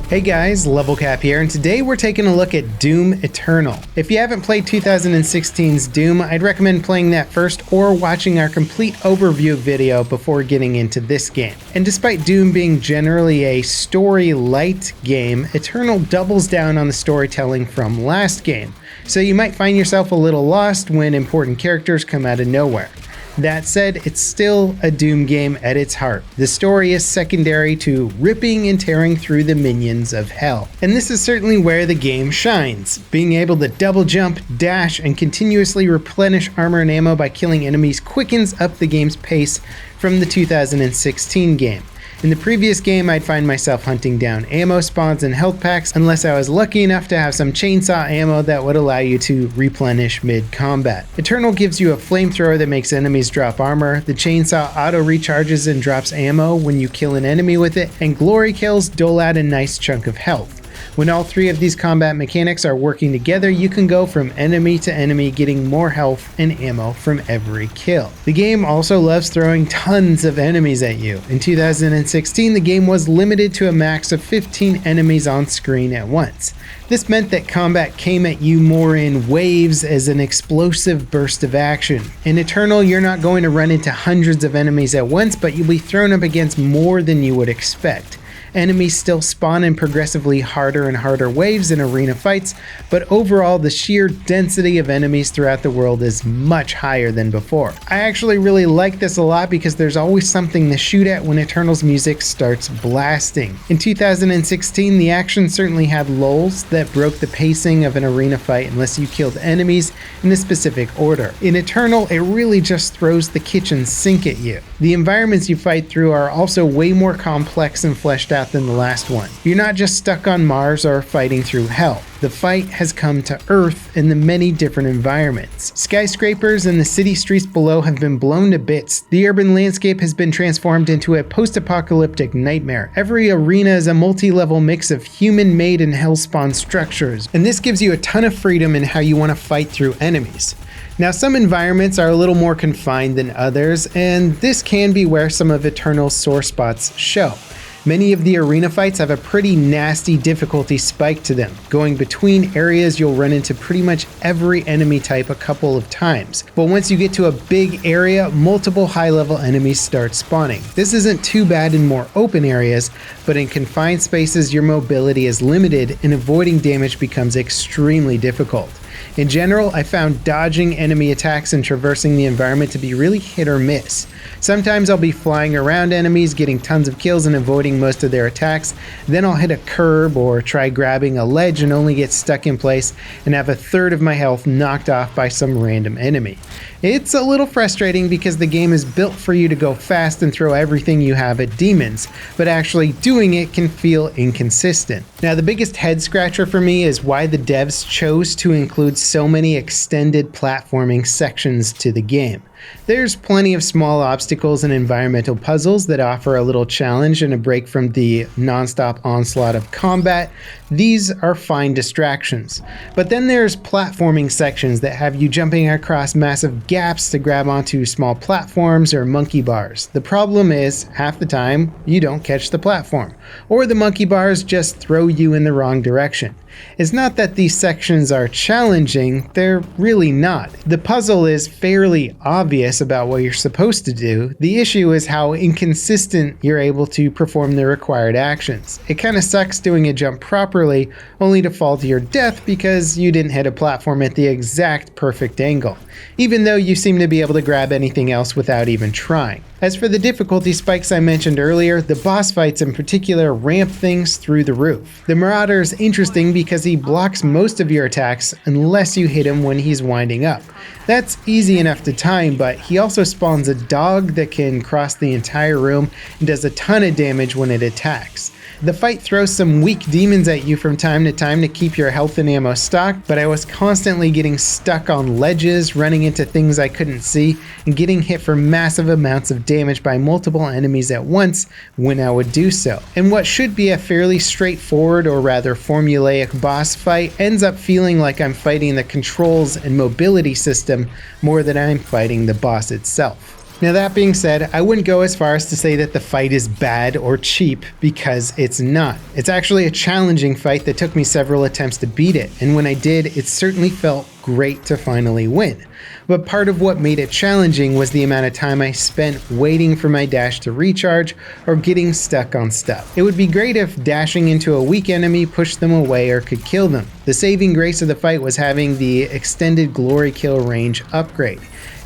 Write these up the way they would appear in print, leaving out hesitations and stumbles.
Hey guys, LevelCap here, and today we're taking a look at Doom Eternal. If you haven't played 2016's Doom, I'd recommend playing that first or watching our complete overview video before getting into this game. And despite Doom being generally a story-light game, Eternal doubles down on the storytelling from last game, so you might find yourself a little lost when important characters come out of nowhere. That said, it's still a Doom game at its heart. The story is secondary to ripping and tearing through the minions of hell. And this is certainly where the game shines. Being able to double jump, dash, and continuously replenish armor and ammo by killing enemies quickens up the game's pace from the 2016 game. In the previous game, I'd find myself hunting down ammo spawns and health packs unless I was lucky enough to have some chainsaw ammo that would allow you to replenish mid-combat. Eternal gives you a flamethrower that makes enemies drop armor, the chainsaw auto-recharges and drops ammo when you kill an enemy with it, and glory kills dole out a nice chunk of health. When all three of these combat mechanics are working together, you can go from enemy to enemy getting more health and ammo from every kill. The game also loves throwing tons of enemies at you. In 2016, the game was limited to a max of 15 enemies on screen at once. This meant that combat came at you more in waves as an explosive burst of action. In Eternal, you're not going to run into hundreds of enemies at once, but you'll be thrown up against more than you would expect. Enemies still spawn in progressively harder and harder waves in arena fights, but overall the sheer density of enemies throughout the world is much higher than before. I actually really like this a lot because there's always something to shoot at when Eternal's music starts blasting. In 2016, the action certainly had lulls that broke the pacing of an arena fight unless you killed enemies in a specific order. In Eternal, it really just throws the kitchen sink at you. The environments you fight through are also way more complex and fleshed out than the last one. You're not just stuck on Mars or fighting through hell. The fight has come to Earth in the many different environments. Skyscrapers and the city streets below have been blown to bits. The urban landscape has been transformed into a post-apocalyptic nightmare. Every arena is a multi-level mix of human-made and hellspawn structures, and this gives you a ton of freedom in how you want to fight through enemies. Now, some environments are a little more confined than others, and this can be where some of Eternal's sore spots show. Many of the arena fights have a pretty nasty difficulty spike to them. Going between areas, you'll run into pretty much every enemy type a couple of times. But once you get to a big area, multiple high-level enemies start spawning. This isn't too bad in more open areas, but in confined spaces, your mobility is limited and avoiding damage becomes extremely difficult. In general, I found dodging enemy attacks and traversing the environment to be really hit or miss. Sometimes I'll be flying around enemies, getting tons of kills and avoiding most of their attacks. Then I'll hit a curb or try grabbing a ledge and only get stuck in place and have a third of my health knocked off by some random enemy. It's a little frustrating because the game is built for you to go fast and throw everything you have at demons, but actually doing it can feel inconsistent. Now, the biggest head scratcher for me is why the devs chose to include so many extended platforming sections to the game. There's plenty of small obstacles and environmental puzzles that offer a little challenge and a break from the non-stop onslaught of combat. These are fine distractions. But then there's platforming sections that have you jumping across massive gaps to grab onto small platforms or monkey bars. The problem is, half the time, you don't catch the platform, or the monkey bars just throw you in the wrong direction. It's not that these sections are challenging, they're really not. The puzzle is fairly obvious about what you're supposed to do. The issue is how inconsistent you're able to perform the required actions. It kind of sucks doing a jump properly only to fall to your death because you didn't hit a platform at the exact perfect angle, even though you seem to be able to grab anything else without even trying. As for the difficulty spikes I mentioned earlier, the boss fights in particular ramp things through the roof. The Marauder is interesting because he blocks most of your attacks unless you hit him when he's winding up. That's easy enough to time, but he also spawns a dog that can cross the entire room and does a ton of damage when it attacks. The fight throws some weak demons at you from time to keep your health and ammo stocked, but I was constantly getting stuck on ledges, running into things I couldn't see, and getting hit for massive amounts of damage by multiple enemies at once when I would do so. And what should be a fairly straightforward, or rather formulaic boss fight ends up feeling like I'm fighting the controls and mobility system more than I'm fighting the boss itself. Now that being said, I wouldn't go as far as to say that the fight is bad or cheap, because it's not. It's actually a challenging fight that took me several attempts to beat it, and when I did, it certainly felt great to finally win. But part of what made it challenging was the amount of time I spent waiting for my dash to recharge or getting stuck on stuff. It would be great if dashing into a weak enemy pushed them away or could kill them. The saving grace of the fight was having the extended glory kill range upgrade.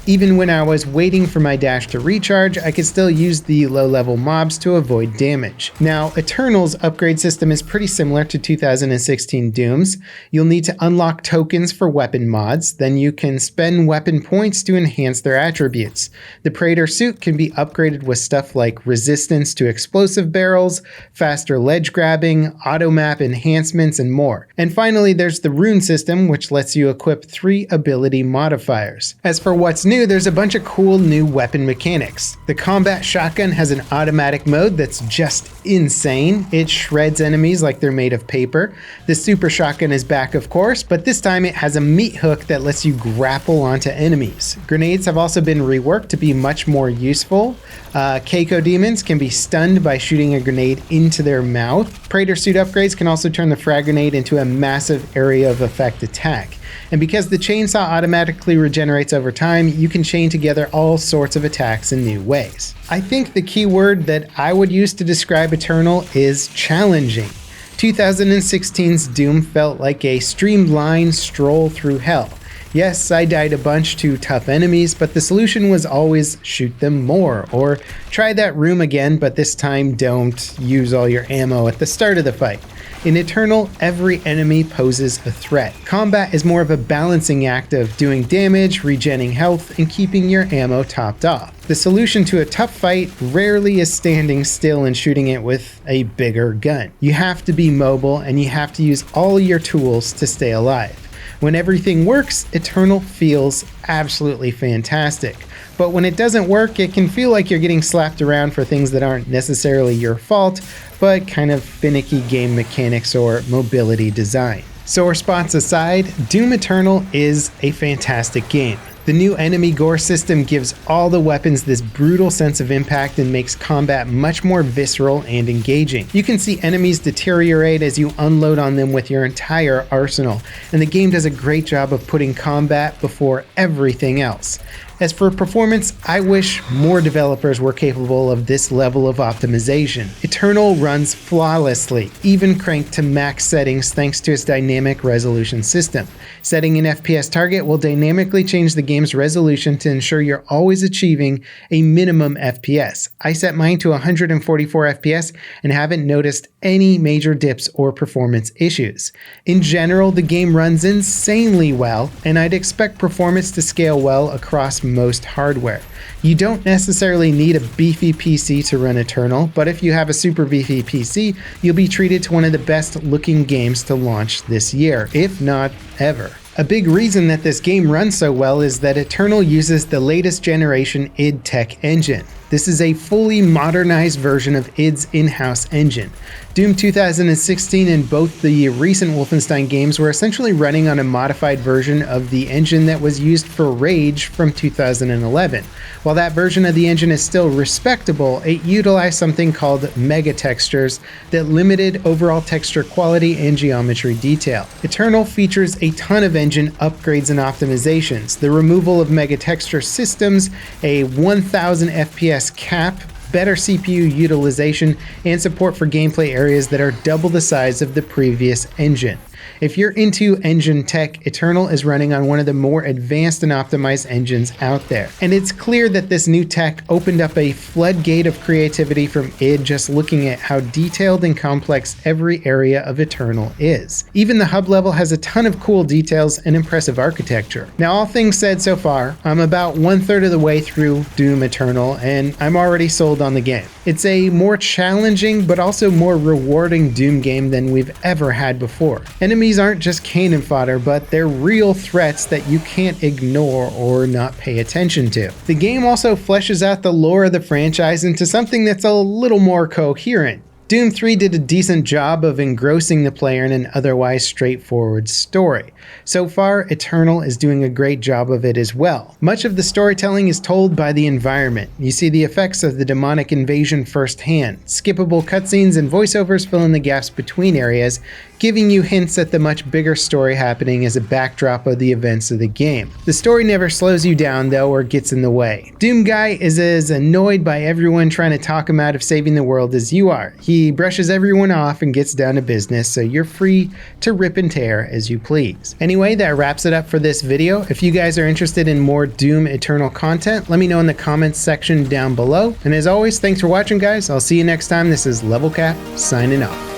Even when I was waiting for my dash to recharge, I could still use the low-level mobs to avoid damage. Now, Eternal's upgrade system is pretty similar to 2016 Doom's. You'll need to unlock tokens for weapon mods, then you can spend weapon points to enhance their attributes. The Praetor suit can be upgraded with stuff like resistance to explosive barrels, faster ledge grabbing, auto map enhancements, and more. And finally, there's the rune system, which lets you equip 3 ability modifiers. As for what's new, there's a bunch of cool new weapon mechanics. The combat shotgun has an automatic mode that's just insane. It shreds enemies like they're made of paper. The super shotgun is back, of course, but this time it has a meat hook that lets you grapple onto enemies. Grenades have also been reworked to be much more useful. Keiko demons can be stunned by shooting a grenade into their mouth. Praetor suit upgrades can also turn the frag grenade into a massive area of effect attack. And because the chainsaw automatically regenerates over time, you can chain together all sorts of attacks in new ways. I think the key word that I would use to describe Eternal is challenging. 2016's Doom felt like a streamlined stroll through hell. Yes, I died a bunch to tough enemies, but the solution was always shoot them more, or try that room again, but this time don't use all your ammo at the start of the fight. In Eternal, every enemy poses a threat. Combat is more of a balancing act of doing damage, regenning health, and keeping your ammo topped off. The solution to a tough fight rarely is standing still and shooting it with a bigger gun. You have to be mobile, and you have to use all your tools to stay alive. When everything works, Eternal feels absolutely fantastic. But when it doesn't work, it can feel like you're getting slapped around for things that aren't necessarily your fault, but kind of finicky game mechanics or mobility design. Sore spots aside, Doom Eternal is a fantastic game. The new enemy gore system gives all the weapons this brutal sense of impact and makes combat much more visceral and engaging. You can see enemies deteriorate as you unload on them with your entire arsenal, and the game does a great job of putting combat before everything else. As for performance, I wish more developers were capable of this level of optimization. Eternal runs flawlessly, even cranked to max settings thanks to its dynamic resolution system. Setting an FPS target will dynamically change the game's resolution to ensure you're always achieving a minimum FPS. I set mine to 144 FPS and haven't noticed any major dips or performance issues. In general, the game runs insanely well, and I'd expect performance to scale well across most hardware. You don't necessarily need a beefy PC to run Eternal, but if you have a super beefy PC, you'll be treated to one of the best looking games to launch this year, if not ever. A big reason that this game runs so well is that Eternal uses the latest generation id Tech engine. This is a fully modernized version of id's in-house engine. Doom 2016 and both the recent Wolfenstein games were essentially running on a modified version of the engine that was used for Rage from 2011. While that version of the engine is still respectable, it utilized something called mega textures that limited overall texture quality and geometry detail. Eternal features a ton of engine upgrades and optimizations, the removal of mega texture systems, a 1000 FPS cap, better CPU utilization, and support for gameplay areas that are double the size of the previous engine. If you're into engine tech, Eternal is running on one of the more advanced and optimized engines out there. And it's clear that this new tech opened up a floodgate of creativity from id just looking at how detailed and complex every area of Eternal is. Even the hub level has a ton of cool details and impressive architecture. Now, all things said so far, I'm about 1/3 of the way through Doom Eternal, and I'm already sold on the game. It's a more challenging but also more rewarding Doom game than we've ever had before. Enemies aren't just cannon fodder, but they're real threats that you can't ignore or not pay attention to. The game also fleshes out the lore of the franchise into something that's a little more coherent. Doom 3 did a decent job of engrossing the player in an otherwise straightforward story. So far, Eternal is doing a great job of it as well. Much of the storytelling is told by the environment. You see the effects of the demonic invasion firsthand. Skippable cutscenes and voiceovers fill in the gaps between areas, giving you hints at the much bigger story happening as a backdrop of the events of the game. The story never slows you down though or gets in the way. Doom Guy is as annoyed by everyone trying to talk him out of saving the world as you are. He brushes everyone off and gets down to business, so you're free to rip and tear as you please. Anyway, that wraps it up for this video. If you guys are interested in more Doom Eternal content, let me know in the comments section down below. And as always, thanks for watching guys. I'll see you next time. This is LevelCap signing off.